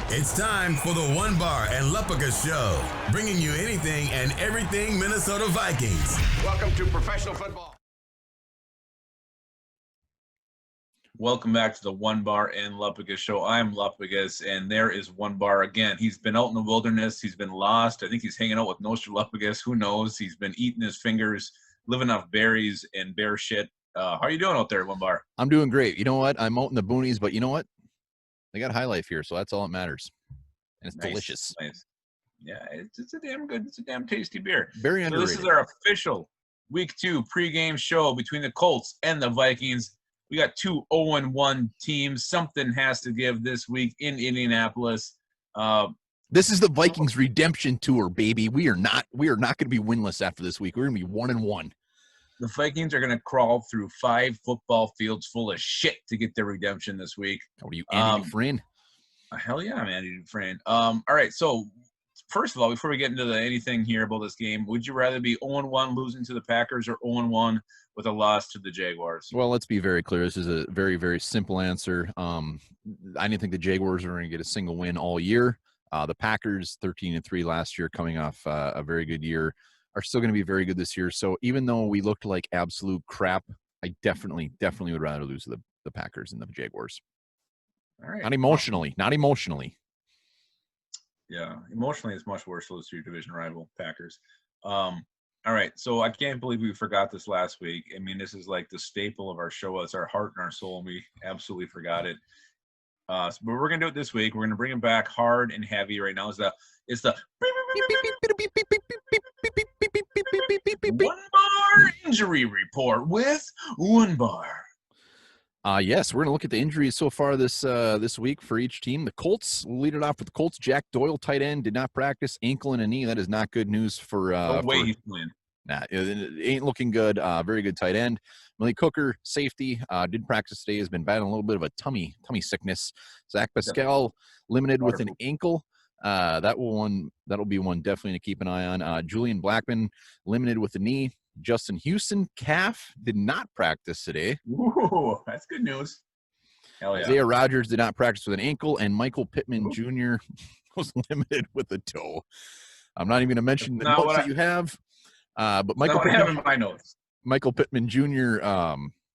It's time for the One Bar and Lupica Show, bringing you anything and everything Minnesota Vikings. Welcome to professional football. Welcome back to the One Bar and Lupica Show. I'm Lupigas, and there is One Bar again. He's been out in the wilderness. He's been lost. I think he's hanging out with Nostradamus. Who knows? He's been eating his fingers, living off berries and bear shit. How are you doing out there, One Bar? I'm doing great. You know what? I'm out in the boonies, but you know what? They got high life here, so that's all that matters. And it's delicious. Nice. Yeah, it's a damn good, it's a damn tasty beer. Very underrated. So this is our official Week 2 pregame show between the Colts and the Vikings. We got two 0-1 teams. Something has to give this week in Indianapolis. This is the Vikings redemption tour, baby. We are not going to be winless after this week. We're going to be 1-1. The Vikings are going to crawl through 5 football fields full of shit to get their redemption this week. What are you, Andy Dufresne? Hell yeah, I'm Andy Dufresne. All right, so first of all, before we get into anything here about this game, would you rather be 0-1 losing to the Packers or 0-1 with a loss to the Jaguars? Well, let's be very clear. This is a very, very simple answer. I didn't think the Jaguars were going to get a single win all year. The Packers, 13-3 last year, coming off a very good year, are still going to be very good this year. So even though we looked like absolute crap, I definitely would rather lose to the Packers than the Jaguars. All right. Not emotionally. Yeah, emotionally it's much worse to lose to your division rival, Packers. All right, so I can't believe we forgot this last week. I mean, this is like the staple of our show. It's our heart and our soul, and we absolutely forgot it. But we're going to do it this week. We're going to bring it back hard and heavy right now. It's the One Bar Injury Report with One Bar. Yes, we're going to look at the injuries so far this week for each team. The Colts, we'll lead it off with the Colts. Jack Doyle, tight end, did not practice, ankle and a knee. That is not good news for no way he's playing. Nah, it ain't looking good. Very good tight end. Malik Hooker, safety, did practice today, has been battling a little bit of a tummy sickness. Zach Pascal, limited with an ankle. That'll be one definitely to keep an eye on. Julian Blackman, limited with a knee. Justin Houston, calf, did not practice today. Ooh, that's good news. Hell yeah. Isaiah Rodgers did not practice with an ankle, and Michael Pittman Jr. was limited with a toe. I'm not even going to mention the notes that you have, but Michael Pittman, I have in my notes. Michael Pittman Jr.,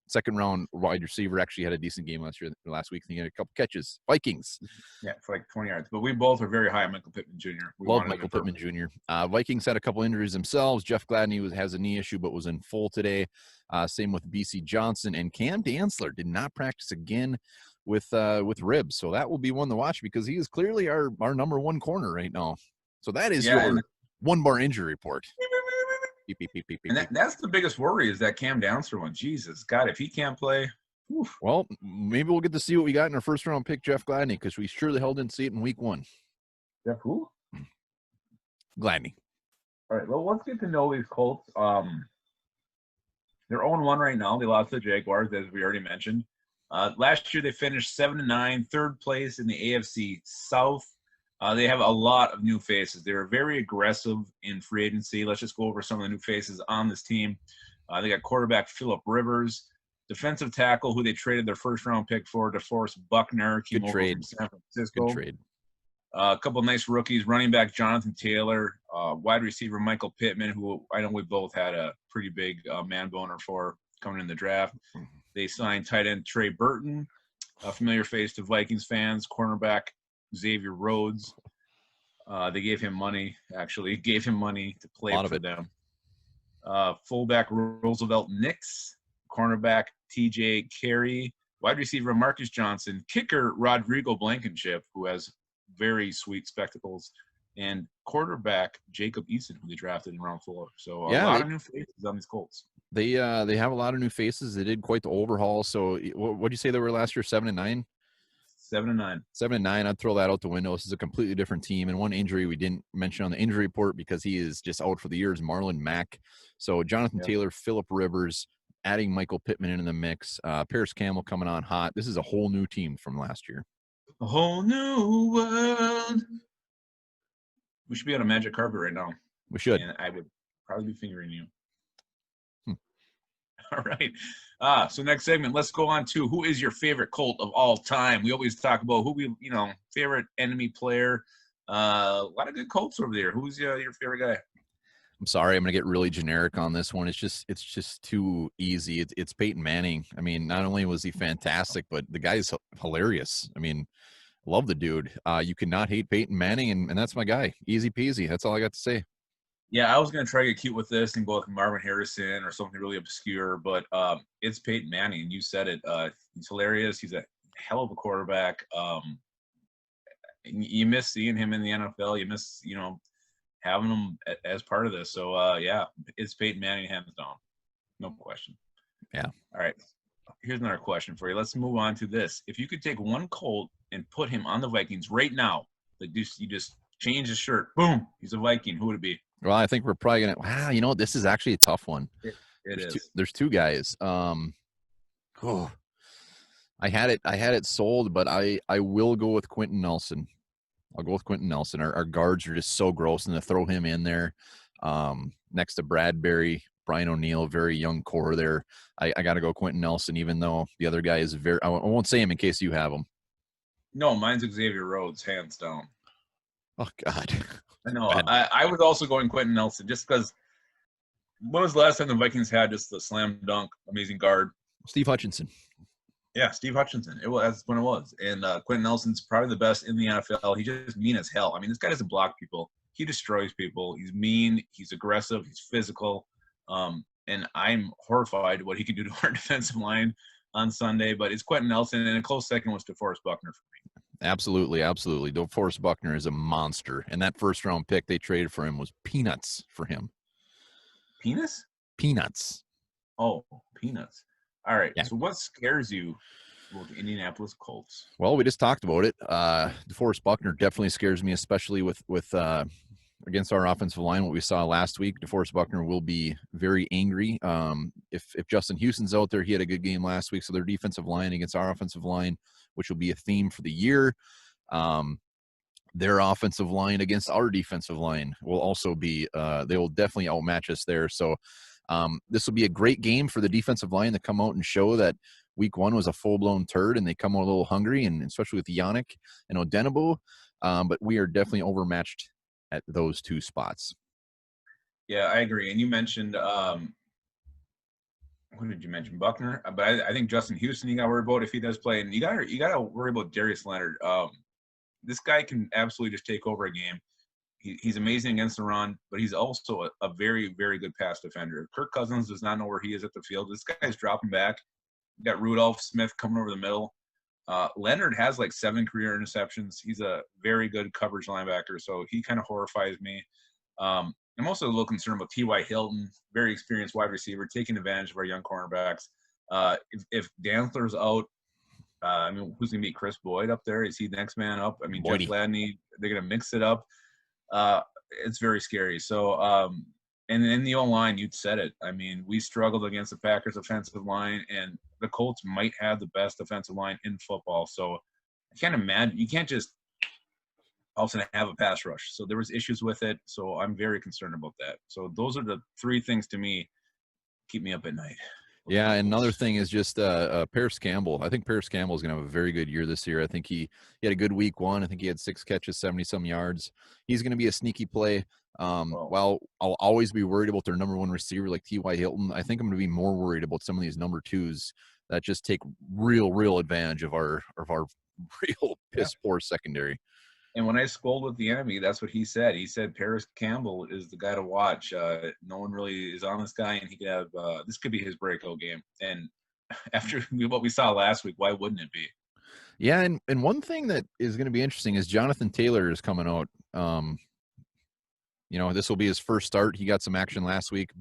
second-round wide receiver, actually had a decent game last week. He had a couple catches. Vikings. Yeah, for like 20 yards. But we both are very high on Michael Pittman Jr. Love Michael Pittman Jr. Vikings had a couple injuries themselves. Jeff Gladney has a knee issue but was in full today. Same with BC Johnson. And Cam Dantzler did not practice again with ribs. So that will be one to watch because he is clearly our number one corner right now. So that is your One Bar injury report. Beep, beep, beep, beep, beep, and that's the biggest worry is that Cam Dantzler one. Jesus, God, if he can't play. Oof. Well, maybe we'll get to see what we got in our first-round pick, Jeff Gladney, because we sure the hell didn't see it in week 1. Jeff who? Gladney. All right, well, let's get to know these Colts. They're 0-1 right now. They lost to the Jaguars, as we already mentioned. Last year, they finished 7-9, third place in the AFC South. They have a lot of new faces. They were very aggressive in free agency. Let's just go over some of the new faces on this team. They got quarterback Phillip Rivers, defensive tackle who they traded their first-round pick for, DeForest Buckner. Good trade. From San Francisco. Good trade. A couple of nice rookies, running back Jonathan Taylor, wide receiver Michael Pittman, who I know we both had a pretty big man boner for coming in the draft. They signed tight end Trey Burton, a familiar face to Vikings fans, cornerback Xavier Rhodes. They gave him money to play for them. Fullback Roosevelt Nix, cornerback TJ Carey, wide receiver Marcus Johnson, kicker Rodrigo Blankenship, who has very sweet spectacles, and quarterback Jacob Eason, who they drafted in round 4. So a lot of new faces on these Colts. They have a lot of new faces. They did quite the overhaul. So what did you say they were last year? 7-9? 7-9. 7-9. I'd throw that out the window. This is a completely different team. And one injury we didn't mention on the injury report because he is just out for the year is Marlon Mack. So Jonathan Taylor, Phillip Rivers, adding Michael Pittman into the mix. Paris Campbell coming on hot. This is a whole new team from last year. A whole new world. We should be on a magic carpet right now. We should. And I would probably be fingering you. All right. So next segment, let's go on to who is your favorite Colt of all time. We always talk about who favorite enemy player. A lot of good Colts over there. Who's your favorite guy? I'm sorry, I'm gonna get really generic on this one. It's just too easy. It's Peyton Manning. I mean, not only was he fantastic, but the guy's hilarious. I mean, love the dude. You cannot hate Peyton Manning, and that's my guy. Easy peasy. That's all I got to say. Yeah, I was going to try to get cute with this and go with Marvin Harrison or something really obscure, but it's Peyton Manning. You said it. He's hilarious. He's a hell of a quarterback. You miss seeing him in the NFL. You miss, having him as part of this. So, yeah, it's Peyton Manning hands down. No question. Yeah. All right. Here's another question for you. Let's move on to this. If you could take one Colt and put him on the Vikings right now, like you just change his shirt, boom, he's a Viking, who would it be? Well, I think we're probably gonna. Wow, this is actually a tough one. There's two guys. I had it sold, but I will go with Quentin Nelson. I'll go with Quentin Nelson. Our guards are just so gross, and to throw him in there next to Bradbury, Brian O'Neill, very young core there. I got to go Quentin Nelson, even though the other guy is I won't say him in case you have him. No, mine's Xavier Rhodes, hands down. Oh, God. I know. I was also going Quentin Nelson just because when was the last time the Vikings had just the slam dunk, amazing guard? Steve Hutchinson. Yeah, Steve Hutchinson. That's when it was. And Quentin Nelson's probably the best in the NFL. He's just mean as hell. I mean, this guy doesn't block people. He destroys people. He's mean. He's aggressive. He's physical. And I'm horrified what he can do to our defensive line on Sunday. But it's Quentin Nelson, and a close second was DeForest Buckner for me. Absolutely, absolutely. DeForest Buckner is a monster. And that first-round pick they traded for him was peanuts for him. Penis? Peanuts. Oh, peanuts. All right. Yeah. So what scares you about the Indianapolis Colts? Well, we just talked about it. DeForest Buckner definitely scares me, especially with against our offensive line. What we saw last week, DeForest Buckner will be very angry. If Justin Houston's out there, he had a good game last week. So their defensive line against our offensive line, which will be a theme for the year. Their offensive line against our defensive line will also be. They will definitely outmatch us there. So. This will be a great game for the defensive line to come out and show that week one was a full-blown turd and they come out a little hungry, and especially with Yannick and Odenigbo. But we are definitely overmatched at those two spots. Yeah, I agree. And you mentioned who did you mention? Buckner. But I think Justin Houston you got to worry about if he does play. And you got to worry about Darius Leonard. This guy can absolutely just take over a game. He's amazing against the run, but he's also a very, very good pass defender. Kirk Cousins does not know where he is at the field. This guy's dropping back. You got Rudolph Smith coming over the middle. Leonard has like 7 career interceptions. He's a very good coverage linebacker, so he kind of horrifies me. I'm also a little concerned about T.Y. Hilton, very experienced wide receiver, taking advantage of our young cornerbacks. If Dantzler's out, who's going to be Chris Boyd up there? Is he the next man up? I mean, Jeff Gladney, they're going to mix it up. It's very scary. So, and in the O-line, you said it. I mean, we struggled against the Packers' offensive line, and the Colts might have the best offensive line in football. So I can't imagine. You can't just all of a sudden have a pass rush. So there was issues with it. So I'm very concerned about that. So those are the 3 things to me keep me up at night. Yeah, and another thing is just Paris Campbell. I think Paris Campbell is going to have a very good year this year. I think he had a good week 1. I think he had 6 catches, 70-some yards. He's going to be a sneaky play. While I'll always be worried about their number 1 receiver like T.Y. Hilton, I think I'm going to be more worried about some of these number 2s that just take real advantage of our real piss-poor secondary. And when I scold with the enemy, that's what he said. He said Paris Campbell is the guy to watch. No one really is on this guy, and he could have this could be his breakout game. And after what we saw last week, why wouldn't it be? Yeah, and one thing that is going to be interesting is Jonathan Taylor is coming out. This will be his first start. He got some action last week.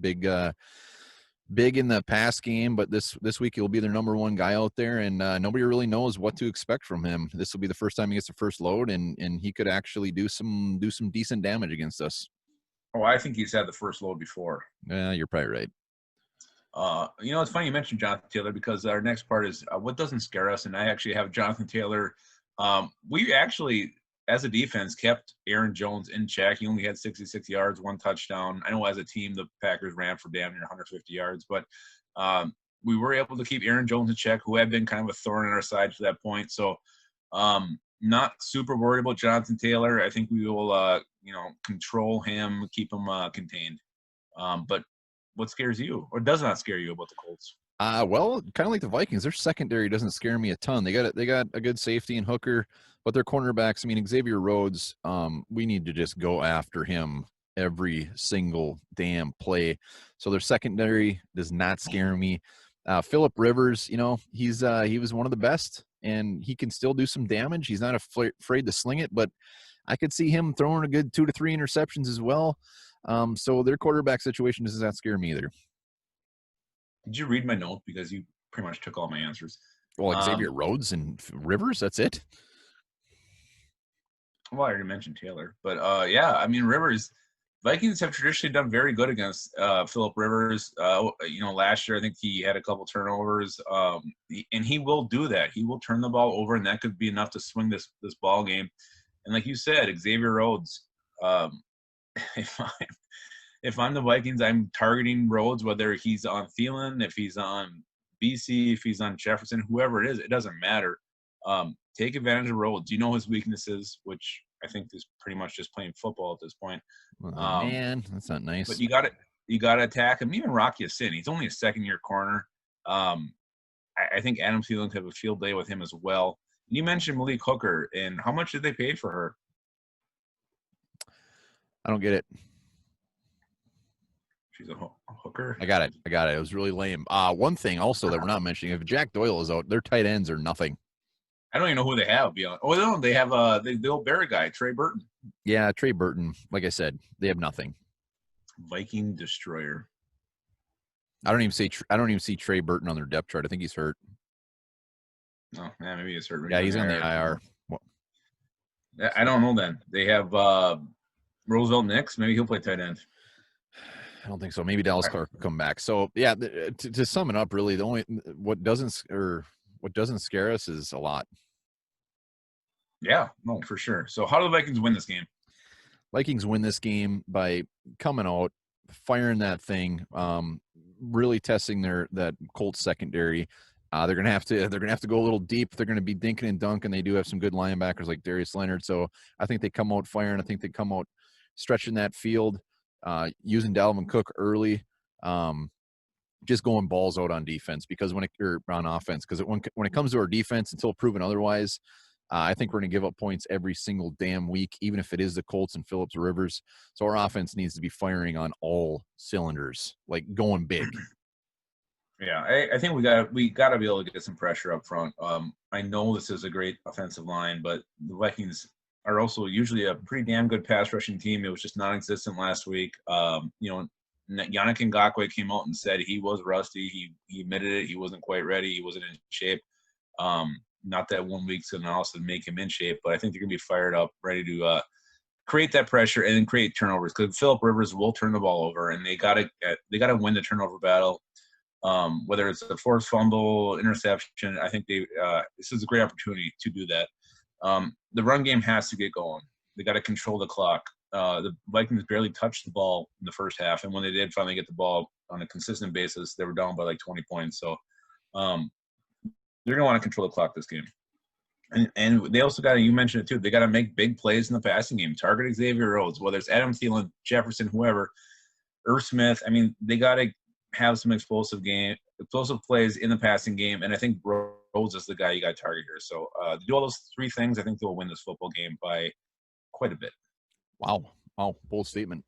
Big in the pass game, but this week he'll be their number 1 guy out there, and nobody really knows what to expect from him. This will be the first time he gets the first load, and he could actually do some decent damage against us. Oh, I think he's had the first load before. Yeah, you're probably right. It's funny you mentioned Jonathan Taylor because our next part is what doesn't scare us, and I actually have Jonathan Taylor. We actually, as a defense, kept Aaron Jones in check. He only had 66 yards, 1 touchdown. I know as a team, the Packers ran for damn near 150 yards, but we were able to keep Aaron Jones in check, who had been kind of a thorn in our side to that point. So not super worried about Jonathan Taylor. I think we will, control him, keep him contained. But what scares you or does not scare you about the Colts? Well, kind of like the Vikings, their secondary doesn't scare me a ton. They got a good safety and Hooker, but their cornerbacks, I mean, Xavier Rhodes, we need to just go after him every single damn play. So their secondary does not scare me. Phillip Rivers, he was one of the best, and he can still do some damage. He's not afraid to sling it, but I could see him throwing a good 2 to 3 interceptions as well. So their quarterback situation does not scare me either. Did you read my note? Because you pretty much took all my answers. Well, Xavier Rhodes and Rivers, that's it. Well, I already mentioned Taylor, but I mean, Rivers, Vikings have traditionally done very good against Phillip Rivers. Last year I think he had a couple turnovers, and he will do that. He will turn the ball over, and that could be enough to swing this ball game. And like you said, Xavier Rhodes, if I'm the Vikings, I'm targeting Rhodes, whether he's on Thielen, if he's on BC, if he's on Jefferson, whoever it is, it doesn't matter. Take advantage of Rhodes. You know his weaknesses, which I think is pretty much just playing football at this point. Man, that's not nice. But you got to attack him. Even Rocky Sin, he's only a second-year corner. I think Adam Thielen could have a field day with him as well. And you mentioned Malik Hooker, and how much did they pay for her? I don't get it. She's a hooker. I got it. It was really lame. One thing also that we're not mentioning, if Jack Doyle is out, their tight ends are nothing. I don't even know who they have beyond. Oh, no, they have the old Bear guy, Trey Burton. Yeah, Trey Burton. Like I said, they have nothing. Viking destroyer. I don't even see Trey Burton on their depth chart. I think he's hurt. Oh, yeah, maybe he's hurt. Yeah, he's on the IR. Well, I don't know then. They have Roosevelt Nix. Maybe he'll play tight end. I don't think so. Maybe Dallas Clark will come back. So yeah, to sum it up, really, the only what doesn't scare us is a lot. Yeah, no, for sure. So how do the Vikings win this game? Vikings win this game by coming out, firing that thing, really testing that Colts secondary. They're gonna have to go a little deep. They're gonna be dinking and dunking. They do have some good linebackers like Darius Leonard. So I think they come out firing. I think they come out stretching that field. Using Dalvin Cook early, just going balls out on defense on offense. Because when it comes to our defense, until proven otherwise, I think we're going to give up points every single damn week, even if it is the Colts and Phillips Rivers. So our offense needs to be firing on all cylinders, like going big. Yeah, I think we got to be able to get some pressure up front. I know this is a great offensive line, but the Vikings are also usually a pretty damn good pass rushing team. It was just non-existent last week. Yannick Ngakoue came out and said he was rusty. He admitted it. He wasn't quite ready. He wasn't in shape. Not that 1 week's going to also make him in shape, but I think they're going to be fired up, ready to create that pressure and then create turnovers. Because Phillip Rivers will turn the ball over, and they got to win the turnover battle. Whether it's a forced fumble, interception, I think this is a great opportunity to do that. The run game has to get going. They got to control the clock. The Vikings barely touched the ball in the first half, and when they did finally get the ball on a consistent basis, they were down by like 20 points. So they're going to want to control the clock this game. And they also got to, you mentioned it too, they got to make big plays in the passing game. Target Xavier Rhodes, whether it's Adam Thielen, Jefferson, whoever, Irv Smith. I mean, they got to have some explosive plays in the passing game, and I think Rhodes is the guy you got to target here. So to do all those three things, I think they'll win this football game by quite a bit. Wow, bold statement.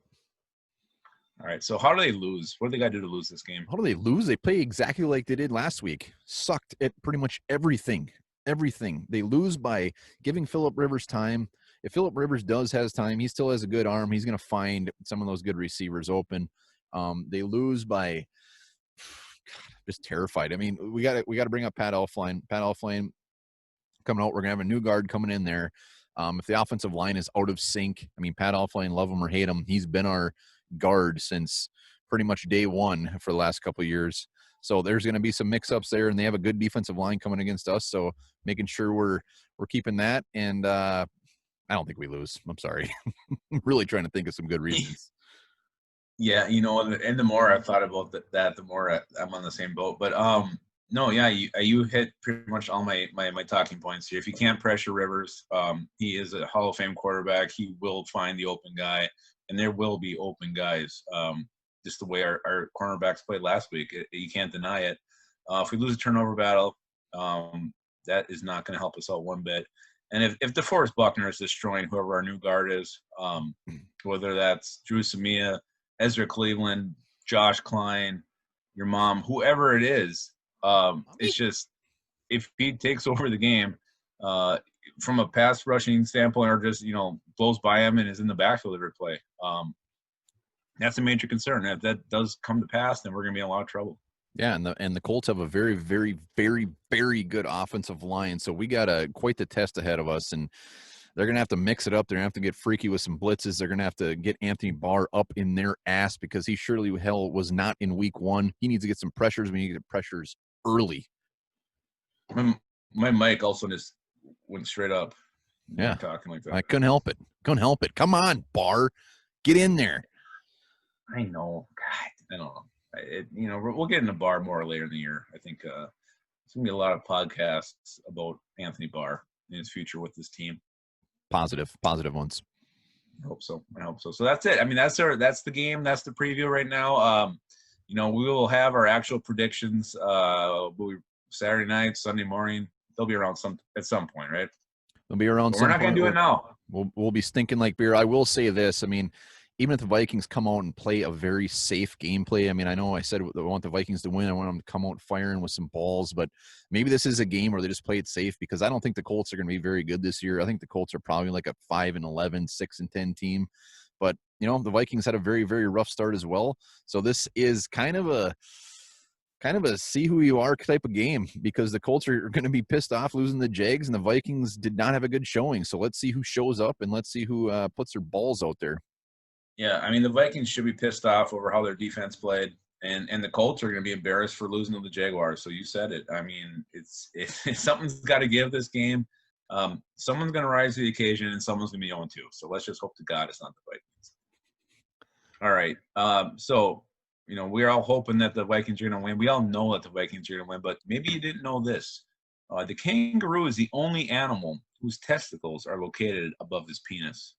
All right, so how do they lose? What do they got to do to lose this game? How do they lose? They play exactly like they did last week. Sucked at pretty much everything. They lose by giving Phillip Rivers time. If Phillip Rivers has time, he still has a good arm. He's going to find some of those good receivers open. They lose by just terrified. I mean, we got to bring up Pat Elflein. Pat Elflein coming out. We're going to have a new guard coming in there. If the offensive line is out of sync, I mean, Pat Elflein, love him or hate him, he's been our guard since pretty much day one for the last couple of years. So there's going to be some mix-ups there, and they have a good defensive line coming against us. So making sure we're keeping that, and I don't think we lose. I'm sorry. I'm really trying to think of some good reasons. Yeah, and the more I've thought about that, the more I'm on the same boat. But no, yeah, you hit pretty much all my talking points here. If you can't pressure Rivers, he is a Hall of Fame quarterback. He will find the open guy, and there will be open guys. Just the way our cornerbacks played last week, you can't deny it. If we lose a turnover battle, that is not going to help us out one bit. And if DeForest Buckner is destroying whoever our new guard is, whether that's Drew Samia, Ezra Cleveland, Josh Klein, your mom, whoever it is, it's just if he takes over the game from a pass rushing standpoint, or just blows by him and is in the backfield every play, that's a major concern. If that does come to pass, then we're going to be in a lot of trouble. Yeah, and the Colts have a very, very, very, very good offensive line, so we got quite the test ahead of us, and they're going to have to mix it up. They're going to have to get freaky with some blitzes. They're going to have to get Anthony Barr up in their ass because he surely hell was not in week 1. He needs to get some pressures. We need to get pressures early. My mic also just went straight up. Yeah, talking like that. I couldn't help it. Come on, Barr, get in there. I know. God, I don't know. We'll get into Barr more later in the year. I think there's going to be a lot of podcasts about Anthony Barr in his future with this team. Positive ones. I hope so. So that's it. I mean, that's the game. That's the preview right now. We will have our actual predictions. Saturday night, Sunday morning. They'll be around at some point, right? They'll be around. We're not going to do it now. We'll be stinking like beer. I will say this. I mean, even if the Vikings come out and play a very safe gameplay, I mean, I know I said I want the Vikings to win. I want them to come out firing with some balls, but maybe this is a game where they just play it safe because I don't think the Colts are going to be very good this year. I think the Colts are probably like a 5-11, 6-10 team, but the Vikings had a very, very rough start as well. So this is kind of a see who you are type of game because the Colts are going to be pissed off losing the Jags and the Vikings did not have a good showing. So let's see who shows up and let's see who puts their balls out there. Yeah, I mean, the Vikings should be pissed off over how their defense played, and the Colts are going to be embarrassed for losing to the Jaguars. So you said it. I mean, it's something's got to give this game. Someone's going to rise to the occasion, and someone's going to be 0-2. So let's just hope to God it's not the Vikings. All right. So, we're all hoping that the Vikings are going to win. We all know that the Vikings are going to win, but maybe you didn't know this. The kangaroo is the only animal whose testicles are located above his penis.